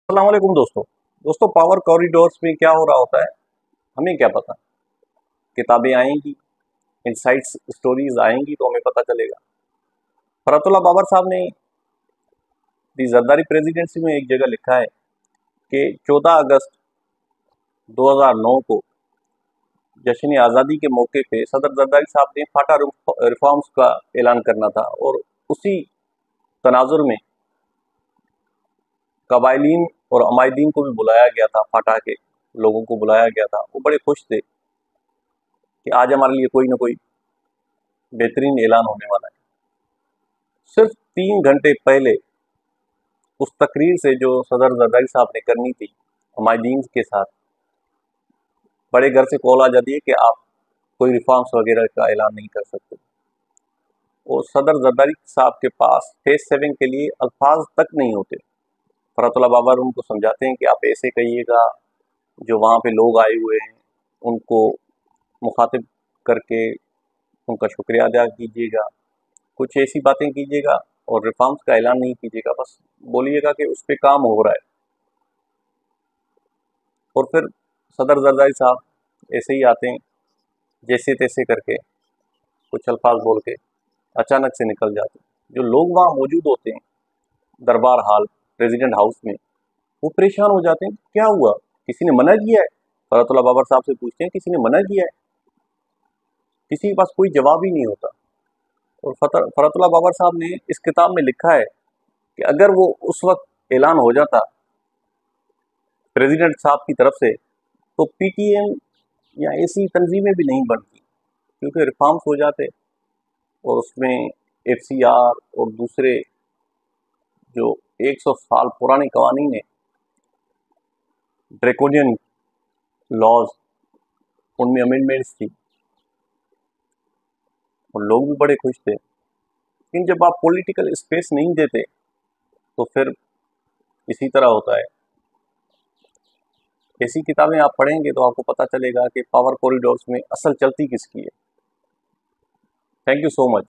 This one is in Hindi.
अस्सलाम वालेकुम दोस्तों पावर कॉरिडोर्स में क्या हो रहा होता है हमें क्या पता। किताबें आएंगी, इनसाइट्स स्टोरीज आएंगी तो हमें पता चलेगा। फरतुल्ला बाबर साहब ने दी जरदारी प्रेसिडेंसी में एक जगह लिखा है कि 14 अगस्त 2009 को जश्न आज़ादी के मौके पे सदर जरदारी साहब ने फाटा रिफॉर्म्स का ऐलान करना था और उसी तनाजुर में कबायलीन और अमायदीन को भी बुलाया गया था। फाटा के लोगों को बुलाया गया था। वो बड़े खुश थे कि आज हमारे लिए कोई ना कोई बेहतरीन ऐलान होने वाला है। सिर्फ 3 घंटे पहले उस तकरीर से जो सदर जरदारी साहब ने करनी थी अमायदीन के साथ, बड़े घर से कॉल आ जाती है कि आप कोई रिफॉर्म्स वगैरह का ऐलान नहीं कर सकते। और सदर जरदारी साहब के पास फेस सेविंग के लिए अल्फाज तक नहीं होते। फरतुल्ला बाबर उनको समझाते हैं कि आप ऐसे कहिएगा, जो वहाँ पे लोग आए हुए हैं उनको मुखातिब करके उनका शुक्रिया अदा कीजिएगा, कुछ ऐसी बातें कीजिएगा और रिफॉर्म्स का ऐलान नहीं कीजिएगा, बस बोलिएगा कि उस पर काम हो रहा है। और फिर सदर जरदारी साहब ऐसे ही आते हैं, जैसे तैसे करके कुछ अल्फाज बोल के अचानक से निकल जाते हैं। जो लोग वहाँ मौजूद होते हैं दरबार हाल प्रेसिडेंट हाउस में, वो परेशान हो जाते हैं, क्या हुआ, किसी ने मना किया है? फरतुल्ला बाबर साहब से पूछते हैं किसी ने मना किया है? किसी के पास कोई जवाब ही नहीं होता। और फरतुल्ला बाबर साहब ने इस किताब में लिखा है कि अगर वो उस वक्त ऐलान हो जाता प्रेसिडेंट साहब की तरफ से तो पीटीएम या ऐसी तंजीमें भी नहीं बनती, क्योंकि रिफॉर्म्स हो जाते और उसमें एफसीआर और दूसरे जो 100 साल पुराने कवानीन है, ड्रैकोनियन लॉज, उनमें अमेंडमेंट्स थी और लोग भी बड़े खुश थे। लेकिन जब आप पॉलिटिकल स्पेस नहीं देते तो फिर इसी तरह होता है। ऐसी किताबें आप पढ़ेंगे तो आपको पता चलेगा कि पावर कॉरिडोर्स में असल चलती किसकी है। Thank you so much.